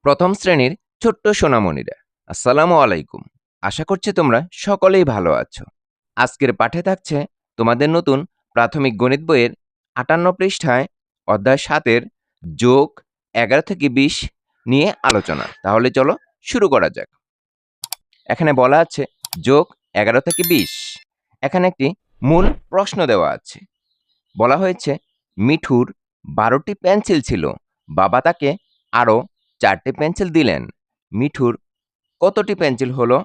প্রথম শ্রেণীর ছোট্ট সোনামণিরা, আসসালামু আলাইকুম। আশা করছি তোমরা সকলেই ভালো আছো। আজকের পাঠে থাকছে তোমাদের নতুন প্রাথমিক গণিত বইয়ের ৫৮ পৃষ্ঠায় অধ্যায় ৭-এর যোগ ১১ থেকে ২০ নিয়ে আলোচনা। তাহলে চলো শুরু করা যাক। এখানে বলা আছে যোগ ১১ থেকে ২০। এখানে একটি মূল প্রশ্ন দেওয়া আছে। বলা হয়েছে মিঠুর ১২টি পেন্সিল ছিল, বাবা তাকে আরও ৪টি পেন্সিল দিলেন। মিঠুর কতটি পেন্সিল হলো?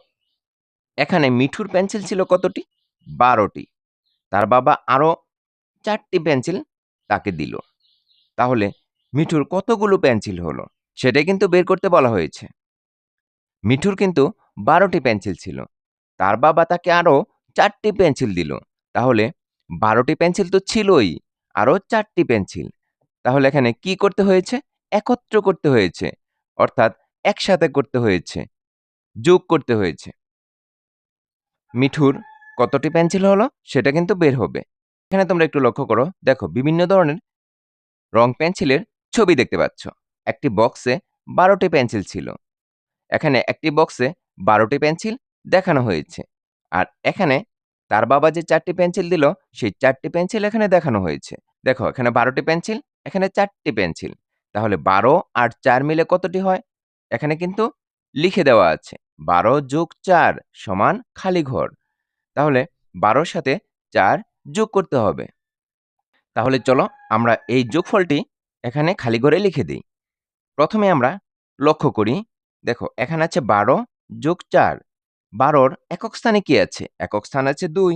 এখানে মিঠুর পেন্সিল ছিল কতটি? ১২টি। তার বাবা আরও ৪টি পেন্সিল তাকে দিল। তাহলে মিঠুর কতগুলো পেন্সিল হলো? সেটাই কিন্তু বের করতে বলা হয়েছে। মিঠুর কিন্তু ১২টি পেন্সিল ছিল। তার বাবা তাকে আরও ৪টি পেন্সিল দিল। তাহলে ১২টি পেন্সিল তো ছিলই, আরও ৪টি পেন্সিল। তাহলে এখানে কি করতে হয়েছে? একত্র করতে হয়েছে, অর্থাৎ একসাথে করতে হয়েছে, যোগ করতে হয়েছে। মিঠুর কতটি পেন্সিল হলো সেটা কিন্তু বের হবে। এখানে তোমরা একটু লক্ষ্য করো, দেখো বিভিন্ন ধরনের রং পেন্সিলের ছবি দেখতে পাচ্ছ। একটি বক্সে ১২টি পেন্সিল ছিল। এখানে একটি বক্সে ১২টি পেন্সিল দেখানো হয়েছে। আর এখানে তার বাবা যে ৪টি পেন্সিল দিল, সেই ৪টি পেন্সিল এখানে দেখানো হয়েছে। দেখো এখানে ১২টি পেন্সিল, এখানে ৪টি পেন্সিল। তাহলে ১২ আর ৪ মিলে কতটি হয়? এখানে কিন্তু লিখে দেওয়া আছে ১২ যোগ ৪ সমান খালি ঘর। তাহলে ১২র সাথে ৪ যোগ করতে হবে। তাহলে চলো আমরা এই যোগফলটি এখানে খালি ঘরে লিখে দিই। প্রথমে আমরা লক্ষ্য করি, দেখো এখানে আছে ১২ যোগ ৪। ১২র একক স্থানে কি আছে? একক স্থান আছে ২।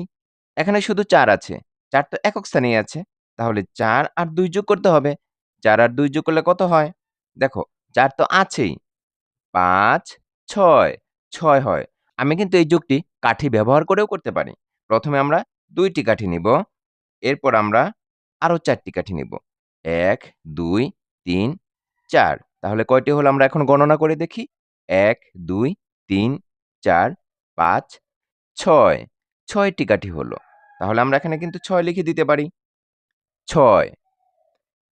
এখানে শুধু ৪ আছে। ৪ তো একক স্থানেই আছে। তাহলে ৪ আর ২ যোগ করতে হবে। ৪ আর ২ যোগ করলে কত হয়? দেখো ৪ তো আছেই। ৫, ৬, ৬ হয়। আমি কিন্তু এই যোগটি কাঠি ব্যবহার করেও করতে পারি। প্রথমে আমরা ২ টি কাঠি নিব। এরপর আমরা আরও ৪ টি কাঠি নিব। ১, ২, ৩, ৪। তাহলে কয়টি হলো আমরা এখন গণনা করে দেখি। ১, ২, ৩, ৪, ৫, ৬। ৬ টি কাঠি হলো। তাহলে আমরা এখানে কিন্তু ৬ লিখে দিতে পারি। ৬।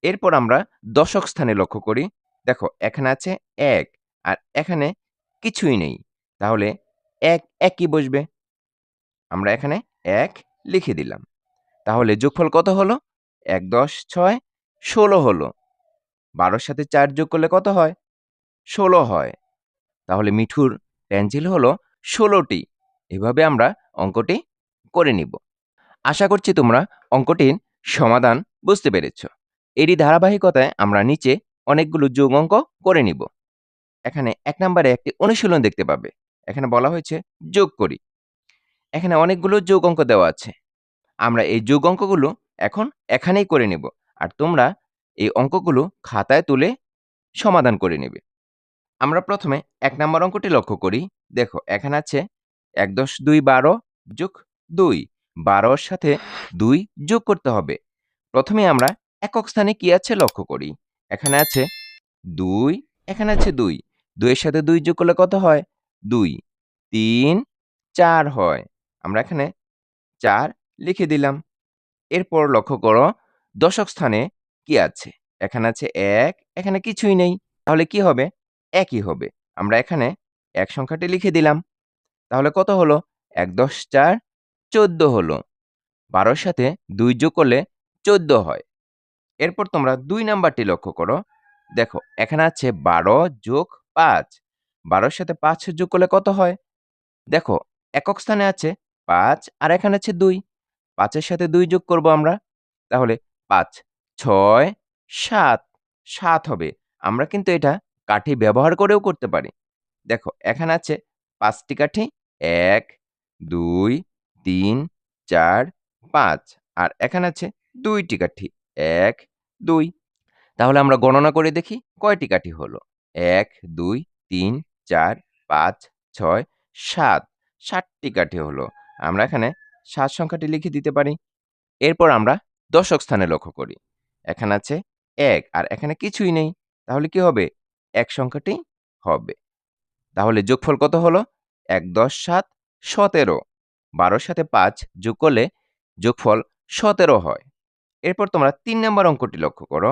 এরপর আমরা দশক স্থানে লক্ষ্য করি। দেখো এখানে আছে ১ আর এখানে কিছুই নেই। তাহলে ১ একই বসবে। আমরা এখানে ১ লিখে দিলাম। তাহলে যোগফল কত হলো? ১, ১০, ৬, ১৬ হলো। ১২র সাথে ৪ যোগ করলে কত হয়? ১৬ হয়। তাহলে মিঠুর পেন্সিল হলো ১৬টি। এভাবে আমরা অঙ্কটি করে নিব। আশা করছি তোমরা অঙ্কটির সমাধান বুঝতে পেরেছ। এরই ধারাবাহিকতায় আমরা নিচে অনেকগুলো যোগ অঙ্ক করে নিব। এখানে ১ নম্বরে একটি অনুশীলন দেখতে পাবে। এখানে বলা হয়েছে যোগ করি। এখানে অনেকগুলো যোগ অঙ্ক দেওয়া আছে। আমরা এই যোগ অঙ্কগুলো এখন এখানেই করে নেব। আর তোমরা এই অঙ্কগুলো খাতায় তুলে সমাধান করে নেবে। আমরা প্রথমে ১ নম্বর অঙ্কটি লক্ষ্য করি। দেখো এখানে আছে ১, ১০, ২, ১২ যোগ ২। ১২র সাথে ২ যোগ করতে হবে। প্রথমে আমরা একক স্থানে কি আছে লক্ষ্য করি। এখানে আছে ২, এখানে আছে ২। ২ এর সাথে ২ যোগ করলে কত হয়? ২, ৩, ৪ হয়। আমরা এখানে ৪ লিখে দিলাম। এরপর লক্ষ্য করো দশক স্থানে কি আছে? এখানে আছে ১, এখানে কিছুই নেই। তাহলে কি হবে? একই হবে। আমরা এখানে ১ সংখ্যাটি লিখে দিলাম। তাহলে কত হলো? ১, ১০, ৪, ১৪ হলো। ১২র সাথে ২ যোগ করলে ১৪ হয়। এরপর তোমরা ২ নাম্বারটি লক্ষ্য করো। দেখো এখানে আছে ১২ যোগ ৫। ১২র সাথে ৫ যোগ করলে কত হয়? দেখো একক স্থানে আছে ৫ আর এখানে আছে ২। ৫ এর সাথে ২ যোগ করব আমরা। তাহলে ৫, ৬, ৭, ৭ হবে। আমরা কিন্তু এটা কাঠি ব্যবহার করেও করতে পারি। দেখো এখানে আছে ৫ টি কাঠি। ১, ২, ৩, ৪, ৫ আর এখানে আছে ২ টি কাঠি। ১, ২। তাহলে আমরা গণনা করে দেখি কয়টি কাঠি হলো? ১, ২, ৩, ৪, ৫, ৬, ৭। ৭ টি কাঠি হলো। আমরা এখানে ৭ সংখ্যাটি লিখে দিতে পারি। এরপর আমরা দশক স্থানে লক্ষ্য করি। এখানে আছে ১ আর এখানে কিছুই নেই। তাহলে কি হবে? ১ সংখ্যাটি হবে। তাহলে যোগফল কত হলো? ১, ১০, ৭, ১৭। ১২র সাথে ৫ যোগ করলে যোগফল ১৭ হয়। এরপর তোমরা ৩ নম্বর অঙ্কটি লক্ষ্য করো।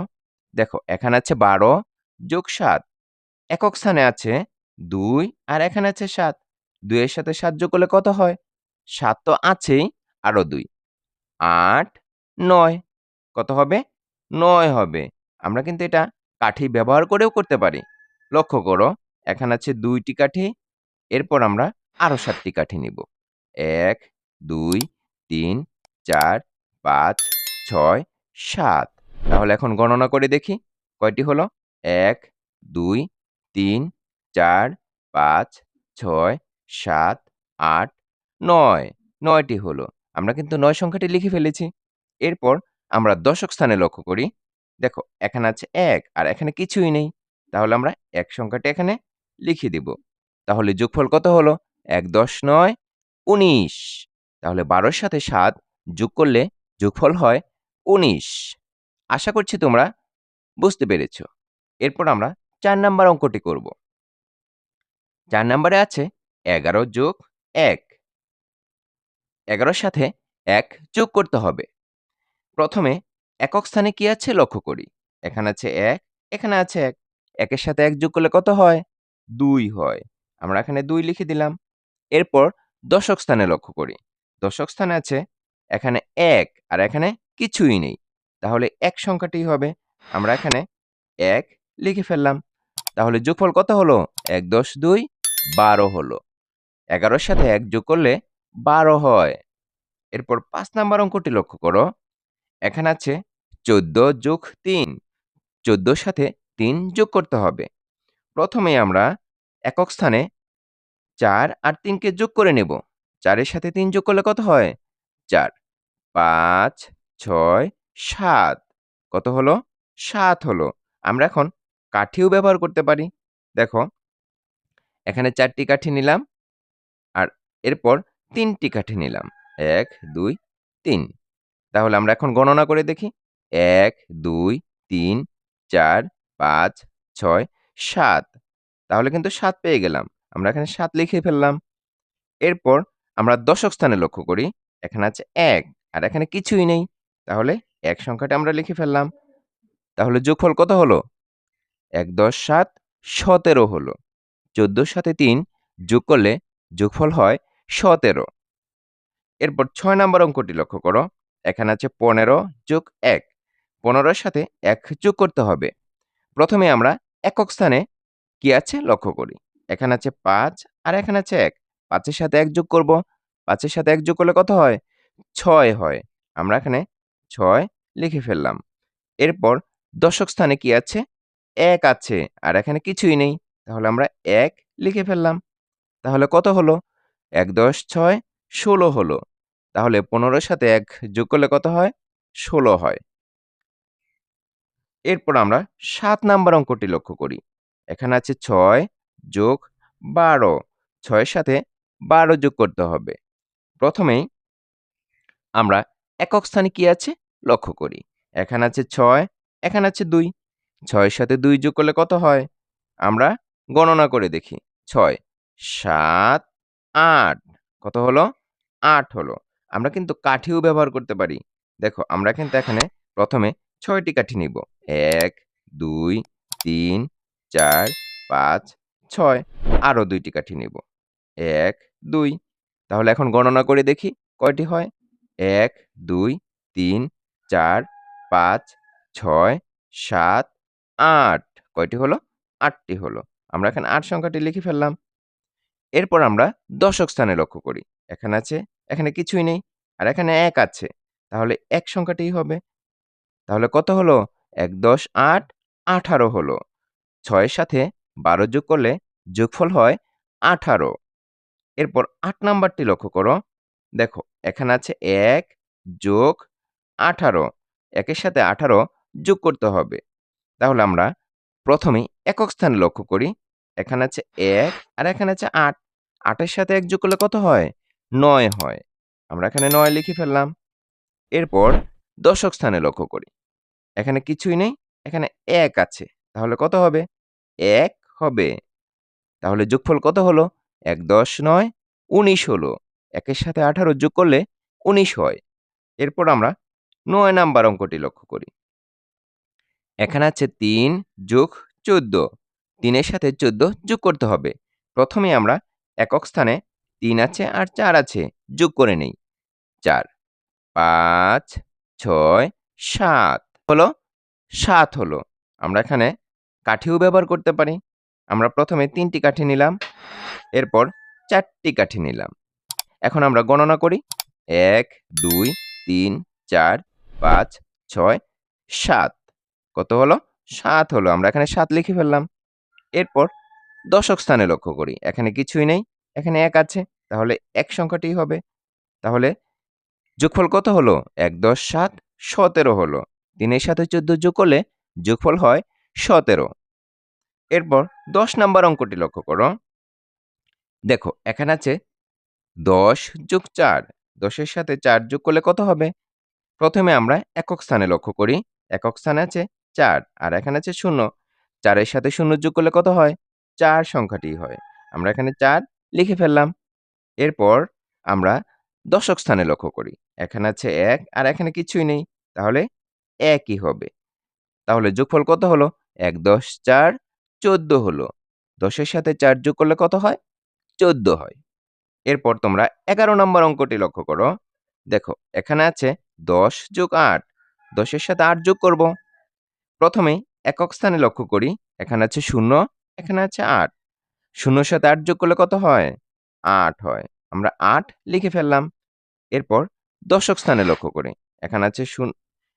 দেখো এখানে আছে ১২ যোগ ৭। একক স্থানে আছে ২ আর এখানে আছে ৭। ২ এর সাথে ৭ যোগ করলে কত হয়? ৭ তো আছেই, আরো ২। ৮, ৯ কত হবে? ৯ হবে। আমরা কিন্তু এটা কাঠি ব্যবহার করেও করতে পারি। লক্ষ্য করো, এখানে আছে ২ টি কাঠি, এরপর আমরা আরো ৭ টি কাঠি নিব। ১, ২, ৩, ৪, ৫, ৬, ৭। তাহলে এখন গণনা করে দেখি কয়টি হলো? ১, ২, ৩, ৪, ৫, ৬, ৭, ৮, ৯। ৯ টি হলো। আমরা কিন্তু ৯ সংখ্যাটি লিখে ফেলেছি। এরপর আমরা দশক স্থানে লক্ষ্য করি। দেখো, এখানে আছে ১ আর এখানে কিছুই নেই। তাহলে আমরা ১ সংখ্যাটি এখানে লিখে দিব। তাহলে যোগফল কত হলো? ১, ১০, ৯, ১৯। তাহলে ১২ এর সাথে ৭ যোগ করলে যোগফল হয় ১৯। আশা করছি তোমরা বুঝতে পেরেছ। এরপর আমরা ৪ নাম্বার অঙ্কটি করব। ৪ নাম্বারে আছে ১১ যোগ ১। ১১ এর সাথে ১ যোগ করতে হবে। প্রথমে একক স্থানে কি আছে লক্ষ্য করি। এখানে আছে ১, এখানে আছে ১। ১ এর সাথে ১ যোগ করলে কত হয়? ২ হয়। আমরা এখানে ২ লিখে দিলাম। এরপর দশক স্থানে লক্ষ্য করি। দশক স্থানে আছে এখানে ১ আর এখানে কিছুই নেই। তাহলে ১ সংখ্যাটিই হবে। আমরা এখানে ১ লিখে ফেললাম। তাহলে যোগফল কত হলো? ১, ১০, ২, ১২ হলো। ১১ এর সাথে ১ যোগ করলে ১২ হয়। এরপর ৫ নাম্বার অঙ্কটি লক্ষ্য করো। এখানে আছে ১৪ যোগ ৩। ১৪ র সাথে ৩ যোগ করতে হবে। প্রথমেই আমরা একক স্থানে ৪ আর ৩ কে যোগ করে নেব। ৪ এর সাথে ৩ যোগ করলে কত হয়? ৪, ৫, ৬, ৭। কত হলো? ৭ হলো। আমরা এখন কাঠিও ব্যবহার করতে পারি। দেখো, এখানে ৪ টি কাঠি নিলাম আর এরপর ৩ টি কাঠি নিলাম। ১, ২, ৩। তাহলে আমরা এখন গণনা করে দেখি। ১, ২, ৩, ৪, ৫, ৬, ৭। তাহলে কিন্তু ৭ পেয়ে গেলাম। আমরা এখানে ৭ লিখে ফেললাম। এরপর আমরা দশক স্থানে লক্ষ্য করি। এখানে আছে ১ আর এখানে কিছুই নেই। তাহলে ১ সংখ্যাটা আমরা লিখে ফেললাম। তাহলে যোগফল কত হলো? ১, ১০, ৭, ১৭ হলো। ১৪ র সাথে ৩ যোগ করলে যোগফল হয় ১৭। এরপর ৬ নাম্বার অঙ্কটি লক্ষ্য করো। এখানে আছে ১৫ যোগ ১। ১৫ এর সাথে ১ যোগ করতে হবে। প্রথমে আমরা একক স্থানে কি আছে লক্ষ্য করি। এখানে আছে ৫ আর এখানে আছে ১। ৫ এর সাথে ১ যোগ করব। ৫ এর সাথে ১ যোগ করলে কত হয়? ৬ হয়। আমরা এখানে ৬ লিখে ফেললাম। এরপর দশক স্থানে কি আছে? ১ আছে আর এখানে কিছুই নেই। তাহলে আমরা ১ লিখে ফেললাম। তাহলে কত হলো? ১, ১০, ৬, ১৬ হলো। তাহলে ১৫ এর সাথে ১ যোগ করলে কত হয়? ১৬ হয়। এরপর আমরা ৭ নাম্বার অঙ্কটি লক্ষ্য করি। এখানে আছে ৬ যোগ ১২। ৬ এর সাথে ১২ যোগ করতে হবে। প্রথমেই আমরা একক স্থানে কি আছে লক্ষ্য করি। এখানে আছে ৬, এখানে আছে ২। ৬ এর সাথে ২ যোগ করলে কত হয়? আমরা গণনা করে দেখি। ৬, ৭, ৮। কত হলো? ৮ হলো। আমরা কিন্তু কাঠিও ব্যবহার করতে পারি। দেখো, আমরা কিন্তু এখানে প্রথমে ৬ টি কাঠি নিব। ১, ২, ৩, ৪, ৫, ৬। আরো ২ টি কাঠি নিব। ১, ২। তাহলে এখন গণনা করে দেখি কয়টি হয়? ১, ২, ৩, ৪, ৫, ৬, ৭, ৮। কয়টি হলো? ৮ টি হলো। আমরা এখানে ৮ সংখ্যাটি লিখে ফেললাম। এরপর আমরা দশক স্থানে লক্ষ্য করি। এখানে আছে, এখানে কিছুই নেই। আর এখানে ১ আছে। তাহলে ১ সংখ্যাটিই হবে। তাহলে কত হলো? ১, ১০, ৮, ১৮ হলো। ৬ এর সাথে ১২ যোগ করলে যোগফল হয় ১৮। এরপর ৮ নাম্বারটি লক্ষ্য করো। দেখো, এখানে আছে ১ যোগ ১৮। ১ এর সাথে ১৮ যোগ করতে হবে। তাহলে আমরা প্রথমেই একক স্থানে লক্ষ্য করি। এখানে আছে ১ আর এখানে আছে ৮। ৮ এর সাথে ১ যোগ করলে কত হয়? ৯ হয়। আমরা এখানে ৯ লিখে ফেললাম। এরপর দশক স্থানে লক্ষ্য করি। এখানে কিছুই নেই, এখানে ১ আছে। তাহলে কত হবে? ১ হবে। তাহলে যোগফল কত হলো? ১, ১০, ৯, ১৯ হলো। ১ এর সাথে ১৮ যোগ করলে ১৯ হয়। এরপর আমরা ৯ নাম্বার অঙ্কটি লক্ষ্য করি। এখানে আছে ৩ যোগ ১৪। 3 এর সাথে 14 যোগ করতে হবে। প্রথমে আমরা একক স্থানে 3 আছে আর 4 আছে, যোগ করে নেই। 4, 5, 6, 7 হলো 7 হলো। আমরা এখানে কাঠিও ব্যবহার করতে পারি। আমরা প্রথমে 3 টি কাঠি নিলাম, এরপর 4 টি কাঠি নিলাম। এখন আমরা গণনা করি। 1, 2, 3, 4, 5, 6, 7 কত হলো? 7 হলো। আমরা এখানে 7 লিখে ফেললাম। এরপর দশক স্থানে লক্ষ্য করি। এখানে কিছুই নেই। এখানে 1 আছে। তাহলে 1 সংখ্যাটিই হবে। তাহলে যোগফল কত হলো? ১, ১০, ৭, ১৭ হলো। ৩ এর সাথে ১৪ যোগ করলে যোগফল হয় ১৭। এরপর ১০ নাম্বার অঙ্কটি লক্ষ্য করো। দেখো এখানে আছে ১০ যোগ ৪। ১০ এর সাথে ৪ যোগ করলে কত হবে? প্রথমে আমরা একক স্থানে লক্ষ্য করি। একক স্থানে আছে ৪ আর এখানে আছে ০। ৪ এর সাথে ০ যোগ করলে কত হয়? ৪ সংখ্যাটিই হয়। আমরা এখানে ৪ লিখে ফেললাম। এরপর আমরা দশক স্থানে লক্ষ্য করি। এখানে আছে ১ আর এখানে কিছুই নেই। তাহলে ১ই হবে। তাহলে যোগফল কত হলো? ১, ১০, ৪, ১৪ হলো। ১০ এর সাথে ৪ যোগ করলে কত হয়? ১৪ হয়। এরপর তোমরা ১১ নম্বর অঙ্কটি লক্ষ্য করো। দেখো এখানে আছে ১০ যোগ ৮। ১০ এর সাথে ৮ যোগ করব। প্রথমেই একক স্থানে লক্ষ্য করি। এখানে আছে ০, এখানে আছে ৮। ০ এর সাথে ৮ যোগ করলে কত হয়? ৮ হয়। আমরা ৮ লিখে ফেললাম। এরপর দশক স্থানে লক্ষ্য করি। এখানে আছে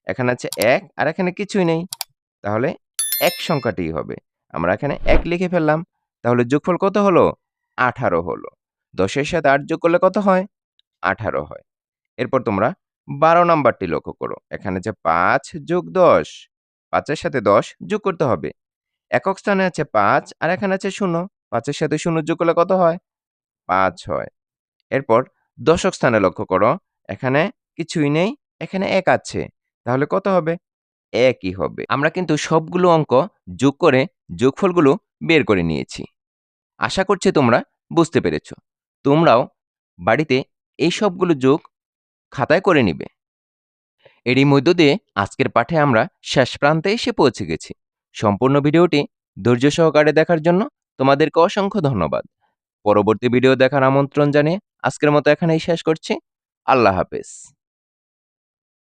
এখানে আছে ১ আর এখানে কিছুই নেই। তাহলে ১ সংখ্যাটিই হবে। আমরা এখানে ১ লিখে ফেললাম। তাহলে যোগফল কত হলো? ১৮ হলো। ১০ এর সাথে ৮ যোগ করলে কত হয়? ১৮ হয়। এরপর তোমরা ১২ নাম্বারটি লক্ষ্য করো। এখানে যে ৫ যোগ ১০, ৫ এর সাথে ১০ যোগ করতে হবে। একক স্থানে আছে ৫ আর এখানে আছে ০। ৫ এর সাথে ০ যোগ করলে কত হয়? ৫ হয়। এরপর দশক স্থানে লক্ষ্য করো। এখানে কিছুই নেই, এখানে ১ আছে। তাহলে কত হবে? ১ই হবে। আমরা কিন্তু সবগুলো অঙ্ক যোগ করে যোগফলগুলো বের করে নিয়েছি। আশা করছি তোমরা বুঝতে পেরেছ। তোমরাও বাড়িতে এই সবগুলো যোগ খাতায় করে নিবে। এরই মধ্য দিয়ে আজকের পাঠে আমরা শেষ প্রান্তে এসে পৌঁছে গেছি। সম্পূর্ণ ভিডিওটি ধৈর্য সহকারে দেখার জন্য তোমাদেরকে অসংখ্য ধন্যবাদ। পরবর্তী ভিডিও দেখার আমন্ত্রণ জানিয়ে আজকের মতো এখানেই শেষ করছি। আল্লাহ হাফেজ।